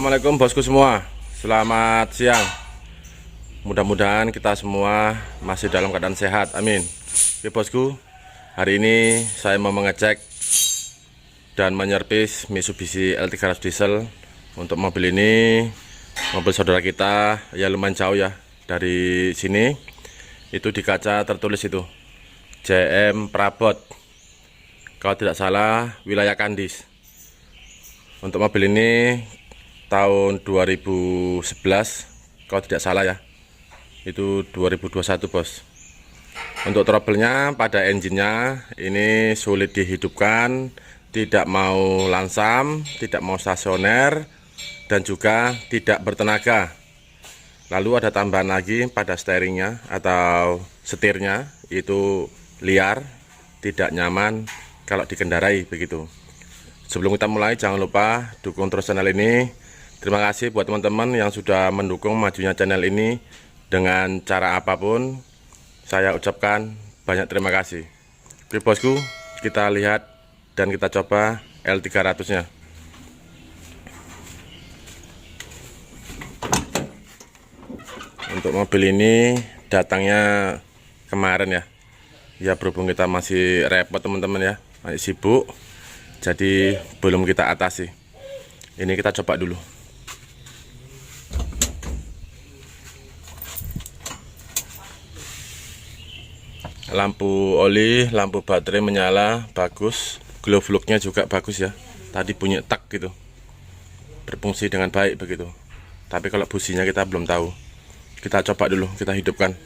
Assalamualaikum bosku semua. Selamat siang. Mudah-mudahan kita semua masih dalam keadaan sehat. Amin. Oke bosku, hari ini saya mau mengecek dan menyervis Mitsubishi L300 diesel. Untuk mobil ini, mobil saudara kita, ya lumayan jauh ya. Dari sini, itu di kaca tertulis itu JM Prabot, kalau tidak salah wilayah Kandis. Untuk mobil ini tahun 2011 kalau tidak salah ya, itu 2021 bos. Untuk trouble-nya pada engine-nya ini sulit dihidupkan, tidak mau lansam, tidak mau stasioner, dan juga tidak bertenaga. Lalu ada tambahan lagi pada steeringnya atau setirnya, itu liar, tidak nyaman kalau dikendarai begitu. Sebelum kita mulai, jangan lupa dukung terus channel ini. Terima kasih buat teman-teman yang sudah mendukung majunya channel ini dengan cara apapun. Saya ucapkan banyak terima kasih. Oke bosku, kita lihat dan kita coba L300 nya. Untuk mobil ini datangnya kemarin ya. Ya berhubung kita masih repot teman-teman ya, masih sibuk, jadi belum kita atasi. Ini kita coba dulu. Lampu oli, lampu baterai menyala, bagus. Glow plug-nya juga bagus ya. Tadi bunyi tak gitu, berfungsi dengan baik begitu. Tapi kalau businya kita belum tahu. Kita coba dulu, kita hidupkan.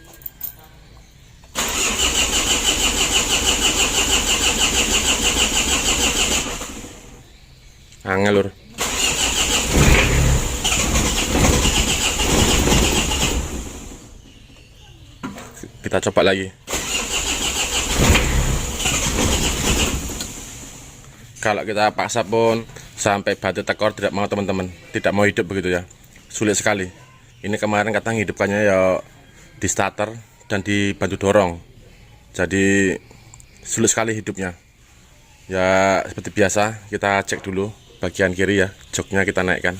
Angel lur. Kita coba lagi. Kalau kita paksa pun sampai baterai tekor tidak mau teman-teman, tidak mau hidup begitu ya. Sulit sekali. Ini kemarin katanya hidupkannya ya di starter dan dibantu dorong. Jadi sulit sekali hidupnya. Ya seperti biasa kita cek dulu bagian kiri ya, joknya kita naikkan.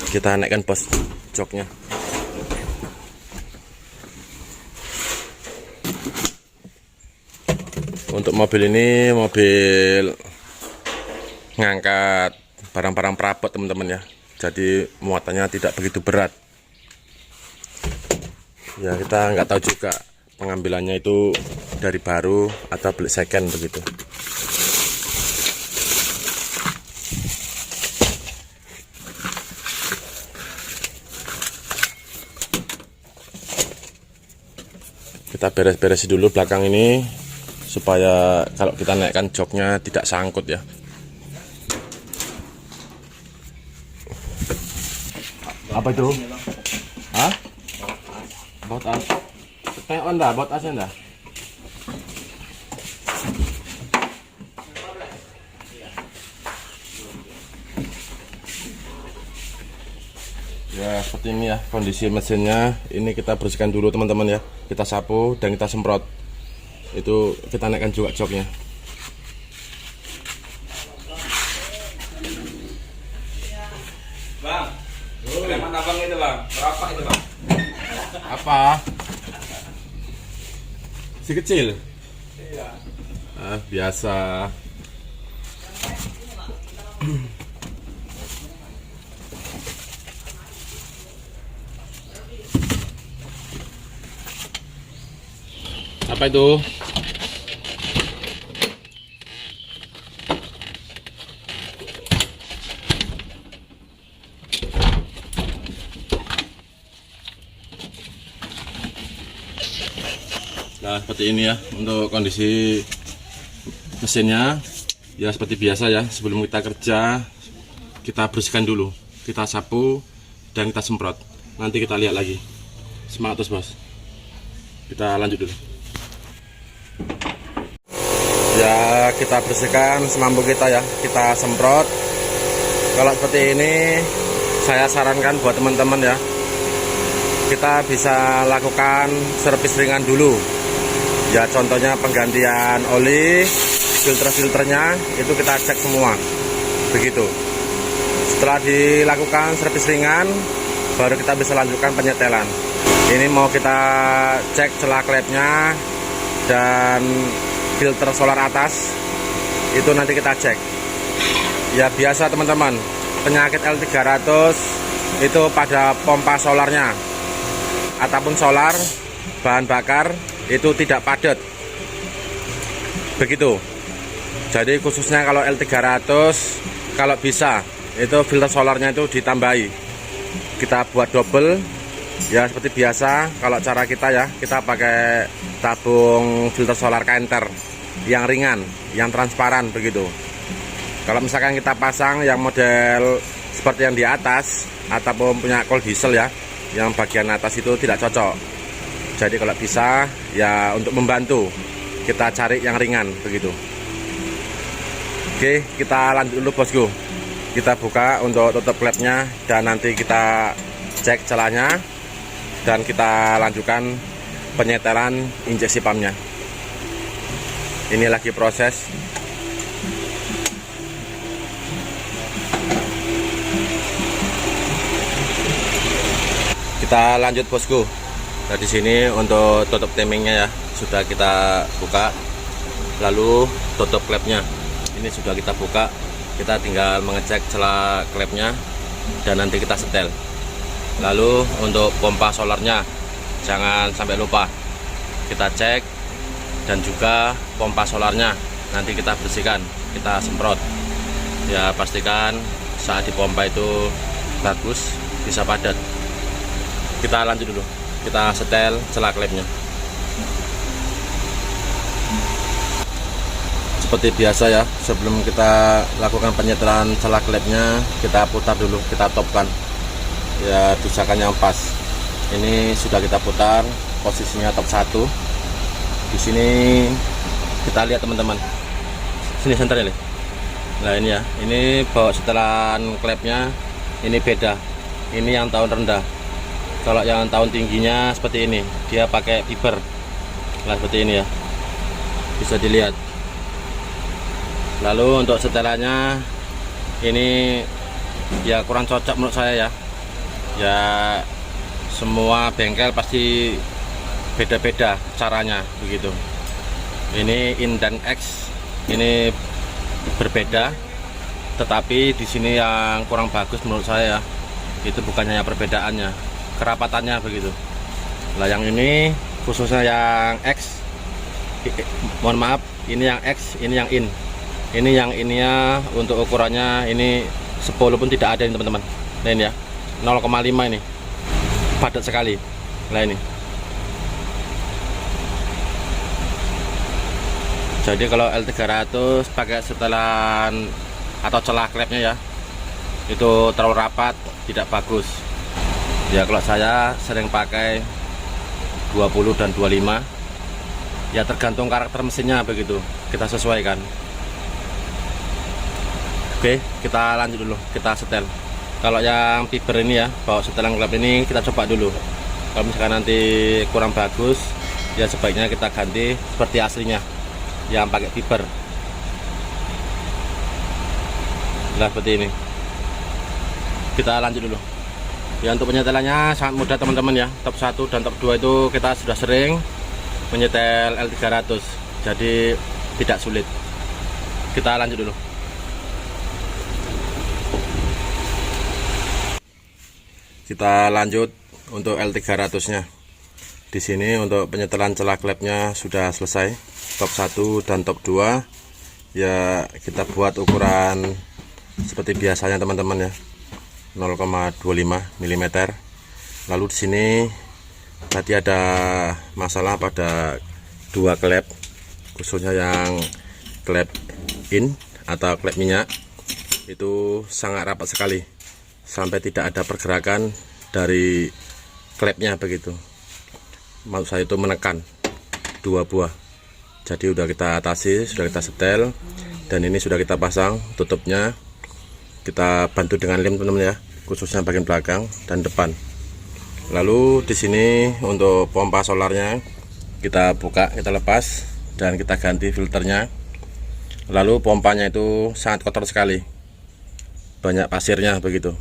Kita naikkan bos joknya. Untuk mobil ini mobil ngangkat barang-barang perabot teman-teman ya, jadi muatannya tidak begitu berat ya. Kita nggak tahu juga pengambilannya itu dari baru atau beli second begitu. Kita beres-beres dulu belakang ini supaya kalau kita naikkan joknya tidak sangkut ya. Apa itu? Hah? Baut as. Tengok anda, baut asnya anda. Ya seperti ini ya kondisi mesinnya. Ini kita bersihkan dulu teman-teman ya. Kita sapu dan kita semprot. Itu kita naikkan juga joknya. Bang, preman abang itu bang, berapa itu bang? Apa? Si kecil? Iya. Ah, biasa. Apa itu? Nah seperti ini ya untuk kondisi mesinnya. Ya seperti biasa ya, sebelum kita kerja kita bersihkan dulu, kita sapu dan kita semprot. Nanti kita lihat lagi. Semangat terus bos. Kita lanjut dulu. Ya kita bersihkan semampu kita ya, kita semprot. Kalau seperti ini saya sarankan buat teman-teman ya, kita bisa lakukan servis ringan dulu ya, contohnya penggantian oli, filter-filternya itu kita cek semua begitu. Setelah dilakukan servis ringan, baru kita bisa lanjutkan penyetelan. Ini mau kita cek celah klepnya dan filter solar atas, itu nanti kita cek ya. Biasa teman-teman, penyakit L300 itu pada pompa solarnya ataupun solar bahan bakar itu tidak padat begitu. Jadi khususnya kalau L300, kalau bisa itu filter solarnya itu ditambahi, kita buat double ya, seperti biasa. Kalau cara kita ya, kita pakai tabung filter solar Kenter yang ringan, yang transparan begitu. Kalau misalkan kita pasang yang model seperti yang di atas ataupun punya kol diesel ya, yang bagian atas itu tidak cocok. Jadi kalau bisa ya, untuk membantu kita cari yang ringan begitu. Oke, kita lanjut dulu bosku. Kita buka untuk tutup klepnya dan nanti kita cek celahnya dan kita lanjutkan penyetelan injeksi pumpnya. Ini lagi proses. Kita lanjut bosku. Nah, di sini untuk tutup timingnya ya sudah kita buka, lalu tutup klepnya ini sudah kita buka. Kita tinggal mengecek celah klepnya dan nanti kita setel. Lalu untuk pompa solarnya jangan sampai lupa kita cek, dan juga pompa solarnya nanti kita bersihkan, kita semprot ya, pastikan saat dipompa itu bagus, bisa padat. Kita lanjut dulu, kita setel celah klepnya. Seperti biasa ya, sebelum kita lakukan penyetelan celah klepnya, kita putar dulu, kita topkan ya, tusakan yang pas. Ini sudah kita putar, posisinya top 1. Di sini kita lihat teman-teman, sini senter ya. Nah ini ya, ini bawa setelan klepnya ini beda. Ini yang tahun rendah. Kalau yang tahun tingginya seperti ini, dia pakai fiber. Nah seperti ini ya, bisa dilihat. Lalu untuk setelannya ini ya kurang cocok menurut saya ya. Ya semua bengkel pasti beda-beda caranya begitu. Ini in dan X ini berbeda, tetapi di sini yang kurang bagus menurut saya itu bukannya perbedaannya, kerapatannya begitu. Nah yang ini khususnya yang X, mohon maaf, ini yang X, ini yang in. Ini yang ininya untuk ukurannya ini 10 pun tidak ada ini teman-teman. Nah ini ya 0,5 ini padat sekali. Nah ini, jadi kalau L300 pakai setelan atau celah klepnya ya itu terlalu rapat, tidak bagus ya. Kalau saya sering pakai 20 dan 25 ya, tergantung karakter mesinnya begitu, kita sesuaikan. Oke, kita lanjut dulu, kita setel. Kalau yang fiber ini ya, bawa setelan klep ini kita coba dulu. Kalau misalkan nanti kurang bagus ya, sebaiknya kita ganti seperti aslinya yang pakai fiber. Nah seperti ini. Kita lanjut dulu ya. Untuk penyetelannya sangat mudah teman-teman ya. Top 1 dan top 2 itu kita sudah sering menyetel L300, jadi tidak sulit. Kita lanjut dulu. Kita lanjut untuk L300 nya. Di sini untuk penyetelan celah klepnya sudah selesai, top 1 dan top 2 ya. Kita buat ukuran seperti biasanya teman-teman ya, 0,25 mm. Lalu di sini tadi ada masalah pada dua klep, khususnya yang klep in atau klep minyak itu sangat rapat sekali, sampai tidak ada pergerakan dari klepnya begitu. Maksud saya itu menekan dua buah. Jadi sudah kita atasi, sudah kita setel, dan ini sudah kita pasang tutupnya. Kita bantu dengan lem teman-teman ya, khususnya bagian belakang dan depan. Lalu di sini untuk pompa solarnya kita buka, kita lepas dan kita ganti filternya. Lalu pompanya itu sangat kotor sekali, banyak pasirnya begitu.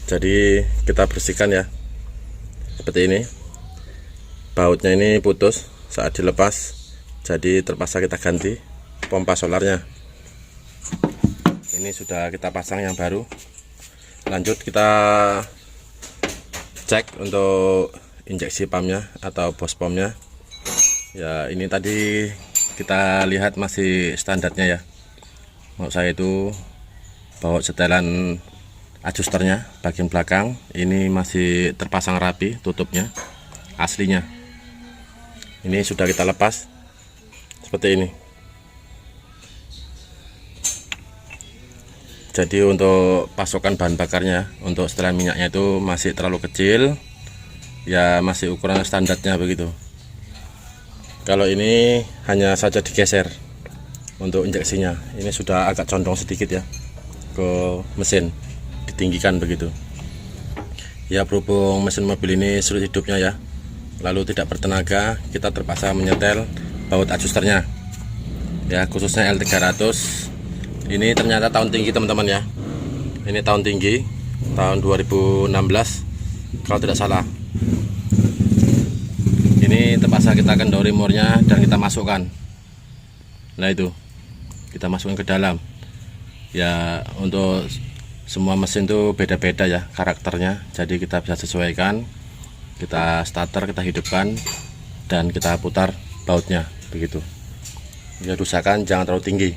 Jadi kita bersihkan ya, seperti ini. Bautnya ini putus saat dilepas, jadi terpaksa kita ganti pompa solarnya. Ini sudah kita pasang yang baru. Lanjut kita cek untuk injeksi pumpnya atau bos pumpnya. Ya ini tadi kita lihat masih standarnya ya. Maksud saya itu baut setelan adjusternya bagian belakang ini masih terpasang rapi tutupnya aslinya. Ini sudah kita lepas seperti ini. Jadi untuk pasokan bahan bakarnya untuk setelan minyaknya itu masih terlalu kecil ya, masih ukuran standarnya begitu. Kalau ini hanya saja digeser untuk injeksinya, ini sudah agak condong sedikit ya ke mesin, ditinggikan begitu ya. Berhubung mesin mobil ini sulit hidupnya ya, lalu tidak bertenaga, kita terpaksa menyetel baut adjusternya ya, khususnya L300. Ini ternyata tahun tinggi teman-teman ya, ini tahun tinggi tahun 2016 kalau tidak salah. Ini terpaksa kita kendori murnya dan kita masukkan. Nah itu kita masukkan ke dalam ya. Untuk semua mesin tuh beda-beda ya karakternya, jadi kita bisa sesuaikan. Kita starter, kita hidupkan dan kita putar bautnya begitu ya. Usahakan jangan terlalu tinggi.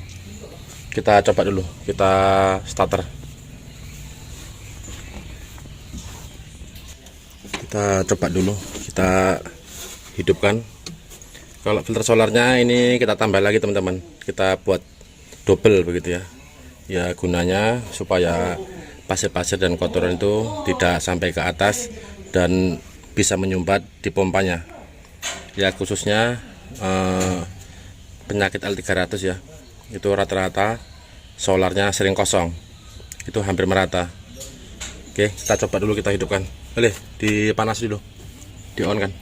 Kita coba dulu, kita starter, kita coba dulu, kita hidupkan. Kalau filter solarnya ini kita tambah lagi teman-teman, kita buat double begitu ya. Ya gunanya supaya pasir-pasir dan kotoran itu tidak sampai ke atas dan bisa menyumbat di pompanya. Ya khususnya penyakit L300 ya, itu rata-rata solarnya sering kosong, itu hampir merata. Oke, kita coba dulu, kita hidupkan. Boleh dipanas dulu, di on kan.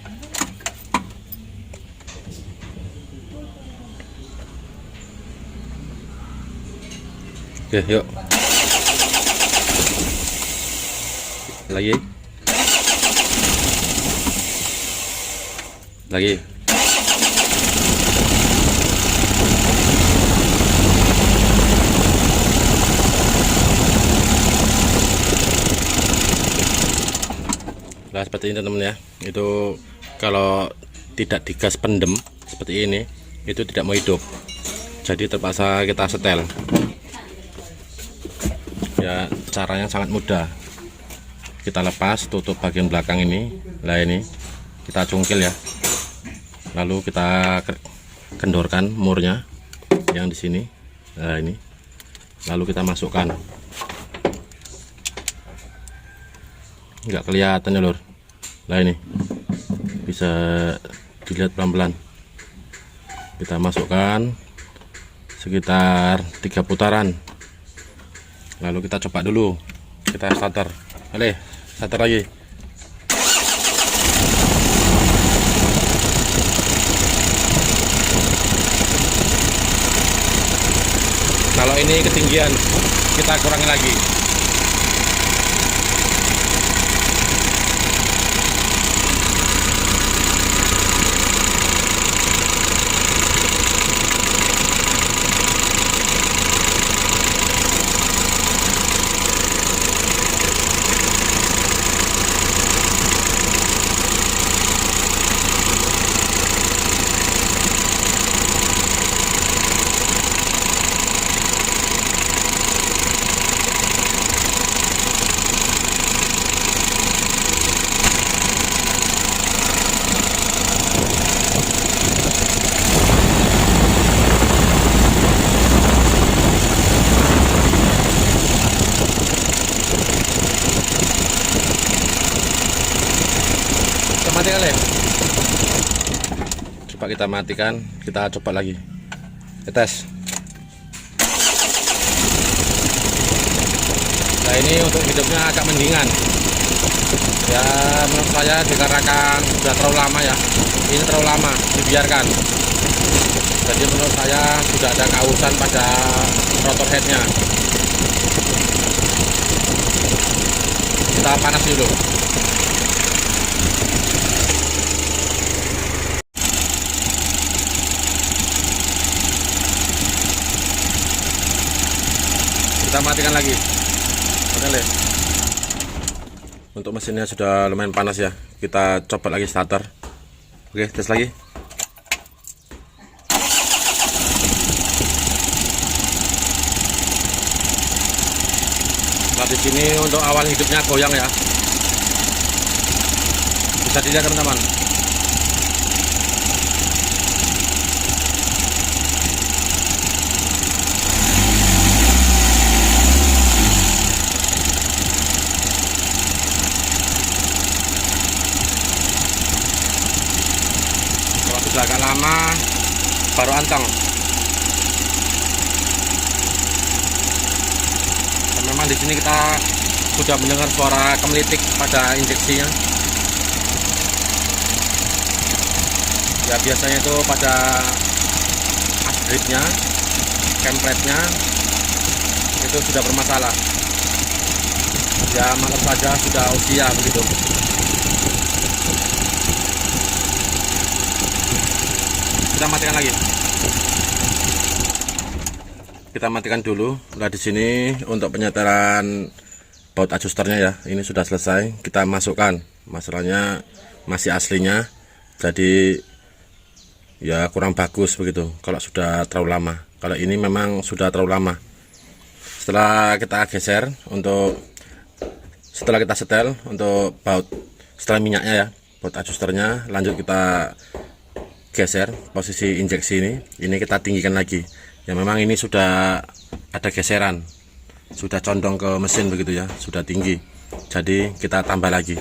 Oke, yuk lagi nah seperti ini teman-teman ya. Itu kalau tidak digas pendem seperti ini itu tidak mau hidup, jadi terpaksa kita setel ya. Caranya sangat mudah, kita lepas tutup bagian belakang ini. Nah ini kita cungkil ya, lalu kita kendorkan murnya yang di sini. Nah ini lalu kita masukkan. Nggak kelihatan ya lur. Nah ini bisa dilihat pelan-pelan. Kita masukkan sekitar 3 putaran, lalu kita coba dulu, kita starter. Boleh starter lagi. Kalau ini ketinggian kita kurangi lagi. Mati kali. Coba kita matikan, kita coba lagi, kita tes. Nah ini untuk hidupnya agak mendingan, Ya menurut saya dikarenakan sudah terlalu lama ya, ini terlalu lama dibiarkan. Jadi menurut saya sudah ada kausan pada rotor headnya. Kita panas dulu. Kita matikan lagi. Oke. Untuk mesinnya sudah lumayan panas ya. Kita coba lagi starter. Oke, tes lagi. Nah, di sini untuk awal hidupnya goyang ya. Bisa dilihat teman-teman. Sudah agak lama baru anteng. Dan memang di sini kita sudah mendengar suara kemelitik pada injeksinya. Ya biasanya itu pada as gripnya, kempretnya itu sudah bermasalah. Ya maklum saja sudah usia begitu. Kita matikan lagi. Kita matikan dulu. Nah di sini untuk penyetelan baut adjusternya ya, ini sudah selesai. Kita masukkan. Masalahnya masih aslinya, jadi ya kurang bagus begitu. Kalau sudah terlalu lama. Kalau ini memang sudah terlalu lama. Setelah kita geser setelah kita setel untuk baut setelah minyaknya ya, baut adjusternya, lanjut kita geser posisi injeksi ini kita tinggikan lagi ya. Memang ini sudah ada geseran, sudah condong ke mesin begitu ya, sudah tinggi, jadi kita tambah lagi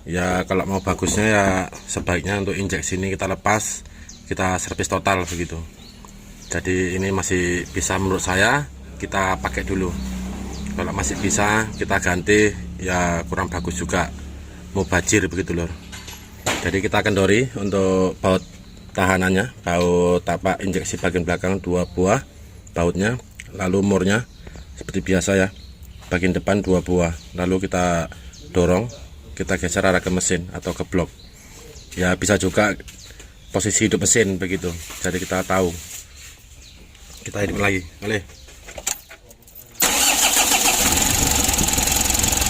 ya. Kalau mau bagusnya ya sebaiknya untuk injeksi ini kita lepas, kita servis total begitu. Jadi ini masih bisa menurut saya kita pakai dulu. Kalau masih bisa kita ganti ya, kurang bagus juga, mau bajir begitu lor. Jadi kita kendori untuk baut tahanannya, baut tapak injeksi bagian belakang 2 buah bautnya, lalu murnya seperti biasa ya, bagian depan 2 buah, lalu kita dorong, kita geser arah ke mesin atau ke blok ya, bisa juga posisi hidup mesin begitu. Jadi kita tahu, kita hidup lagi. Boleh.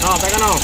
No, pegang no.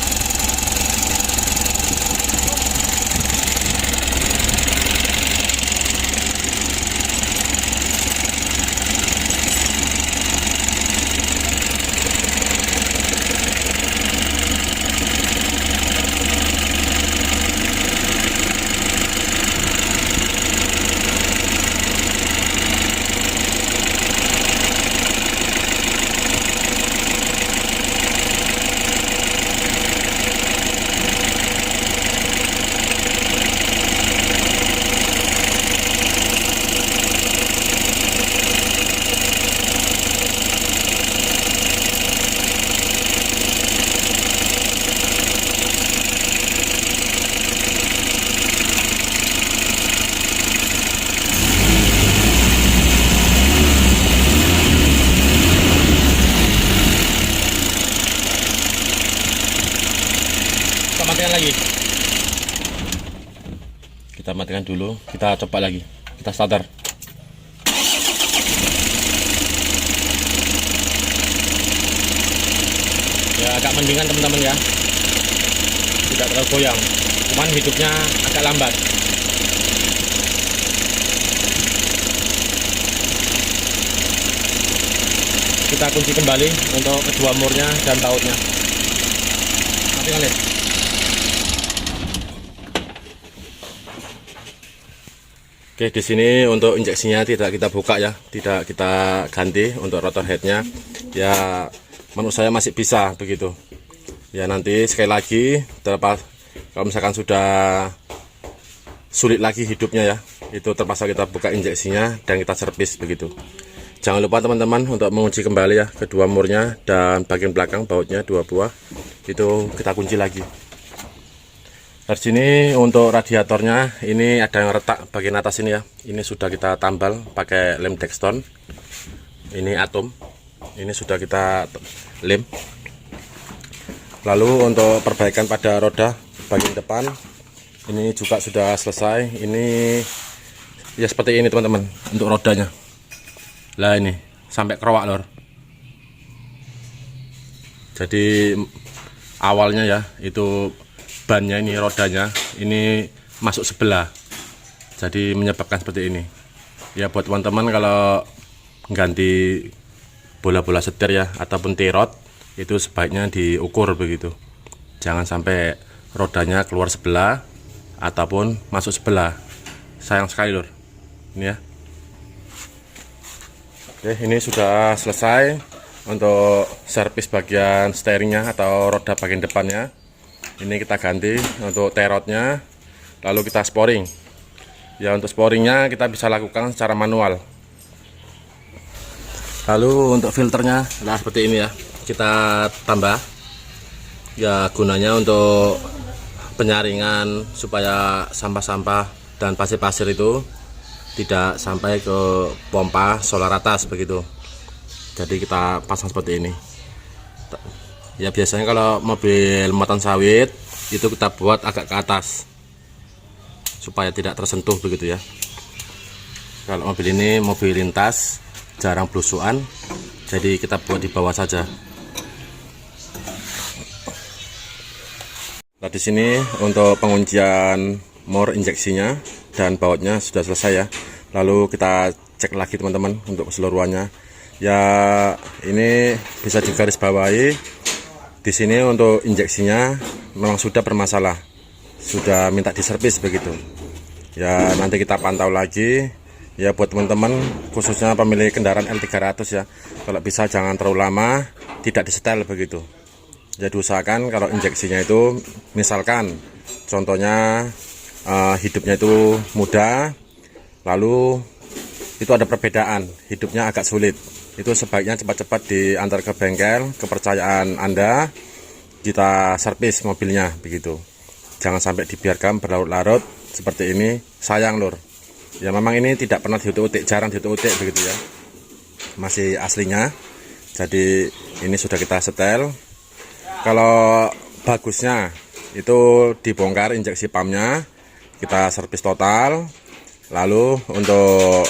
Matikan lagi. Kita matikan dulu, kita coba lagi, kita starter. Ya agak mendingan teman-teman ya, tidak terlalu goyang, cuman hidupnya agak lambat. Kita kunci kembali untuk kedua murnya dan bautnya. Matikan lihat. Oke, di sini untuk injeksinya tidak kita buka ya, tidak kita ganti untuk rotor headnya. Ya, menurut saya masih bisa begitu. Ya nanti sekali lagi, terlepas kalau misalkan sudah sulit lagi hidupnya ya, itu terpaksa kita buka injeksinya dan kita servis begitu. Jangan lupa teman-teman untuk mengunci kembali ya kedua murnya dan bagian belakang bautnya 2 buah itu kita kunci lagi. Dari sini untuk radiatornya ini ada yang retak bagian atas ini ya. Ini sudah kita tambal pakai lem Dexton. Ini atom. Ini sudah kita lem. Lalu untuk perbaikan pada roda bagian depan ini juga sudah selesai. Ini ya seperti ini teman-teman untuk rodanya. Lah ini sampai kerowak lor. Jadi awalnya ya itu bannya ini rodanya ini masuk sebelah. Jadi menyebabkan seperti ini. Ya buat teman-teman kalau ganti bola-bola setir ya ataupun tirot itu sebaiknya diukur begitu. Jangan sampai rodanya keluar sebelah ataupun masuk sebelah. Sayang sekali lor. Ini ya. Oke, ini sudah selesai untuk servis bagian steeringnya atau roda bagian depannya. Ini kita ganti untuk terotnya, lalu kita sporing. Ya untuk sporingnya kita bisa lakukan secara manual. Lalu untuk filternya, nah seperti ini ya, kita tambah. Ya gunanya untuk penyaringan supaya sampah-sampah dan pasir-pasir itu tidak sampai ke pompa solar atas begitu. Jadi kita pasang seperti ini. Ya biasanya kalau mobil muatan sawit itu kita buat agak ke atas supaya tidak tersentuh begitu ya. Kalau mobil ini mobil lintas jarang belusuan, jadi kita buat di bawah saja. Nah di sini untuk penguncian mor injeksinya dan bautnya sudah selesai ya. Lalu kita cek lagi teman-teman untuk keseluruhannya. Ya ini bisa digarisbawahi di sini untuk injeksinya memang sudah bermasalah, sudah minta diservis begitu. Ya nanti kita pantau lagi. Ya buat teman-teman khususnya pemilik kendaraan L300 ya, kalau bisa jangan terlalu lama, tidak disetel begitu. Jadi usahakan kalau injeksinya itu misalkan contohnya hidupnya itu mudah, lalu itu ada perbedaan hidupnya agak sulit, itu sebaiknya cepat-cepat diantar ke bengkel kepercayaan Anda, kita servis mobilnya begitu. Jangan sampai dibiarkan berlarut-larut seperti ini, sayang lur. Ya memang ini tidak pernah diutik-utik, jarang diutik-utik begitu ya, masih aslinya. Jadi ini sudah kita setel. Kalau bagusnya itu dibongkar injeksi pumpnya, kita servis total. Lalu untuk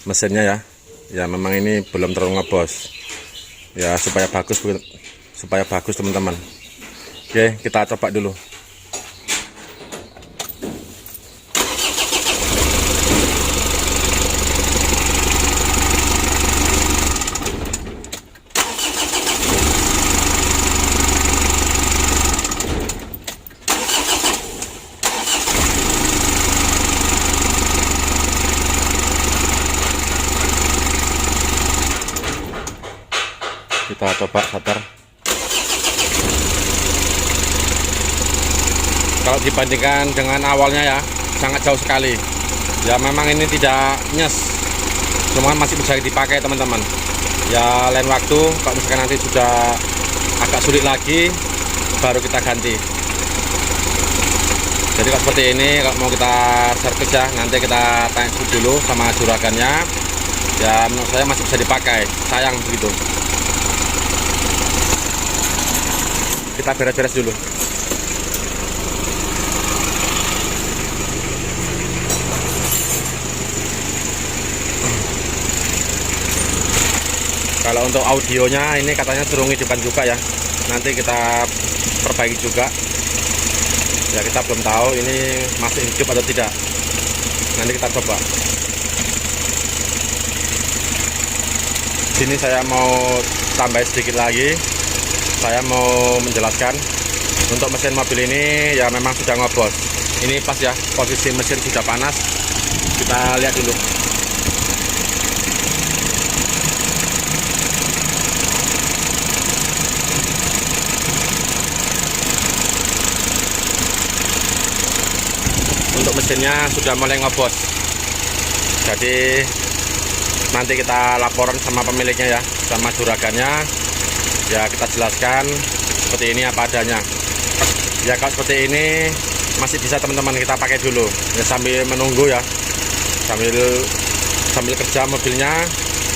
mesinnya ya memang ini belum terlalu ngebos ya, supaya bagus teman-teman. Oke, kita coba dulu. Kita coba starter. Kalau dibandingkan dengan awalnya ya sangat jauh sekali. Ya memang ini tidak nyes, cuma masih bisa dipakai teman-teman. Ya lain waktu kalau misalkan nanti sudah agak sulit lagi baru kita ganti. Jadi kalau seperti ini kalau mau kita servis ya nanti kita tanya dulu sama juragannya. Ya menurut saya masih bisa dipakai, sayang begitu. Kita beres-beres dulu. Kalau untuk audionya ini katanya suruh ngidupan juga ya. Nanti kita perbaiki juga. Ya kita belum tahu ini masih hidup atau tidak. Nanti kita coba. Sini saya mau tambah sedikit lagi. Saya mau menjelaskan untuk mesin mobil ini ya memang sudah ngobos. Ini pas ya, posisi mesin sudah panas. Kita lihat dulu. Untuk mesinnya sudah mulai ngobos. Jadi nanti kita laporan sama pemiliknya ya, sama juragannya ya, kita jelaskan seperti ini apa adanya ya. Kalau seperti ini masih bisa teman-teman kita pakai dulu ya, sambil menunggu ya, sambil kerja mobilnya.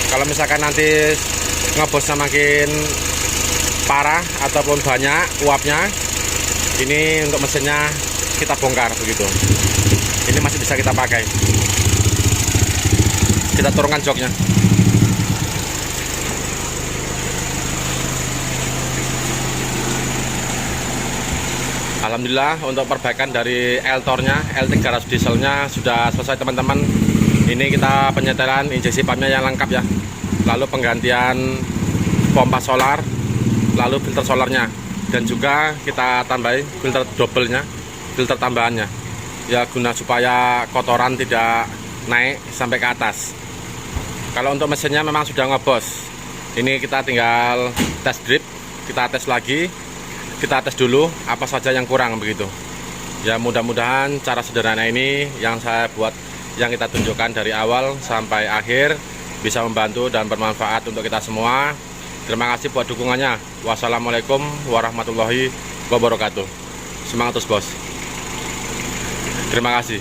Kalau misalkan nanti ngebosnya makin parah ataupun banyak uapnya, ini untuk mesinnya kita bongkar begitu. Ini masih bisa kita pakai. Kita turunkan joknya. Alhamdulillah untuk perbaikan dari Eltornya, L300 dieselnya sudah selesai teman-teman. Ini kita penyetelan injeksi pumpnya yang lengkap ya, lalu penggantian pompa solar, lalu filter solarnya, dan juga kita tambahin filter double-nya, filter tambahannya ya, guna supaya kotoran tidak naik sampai ke atas. Kalau untuk mesinnya memang sudah ngebos. Ini kita tinggal tes drip, kita tes lagi, kita tes dulu apa saja yang kurang begitu ya. Mudah-mudahan cara sederhana ini yang saya buat, yang kita tunjukkan dari awal sampai akhir, bisa membantu dan bermanfaat untuk kita semua. Terima kasih buat dukungannya. Wassalamualaikum warahmatullahi wabarakatuh. Semangat terus bos. Terima kasih.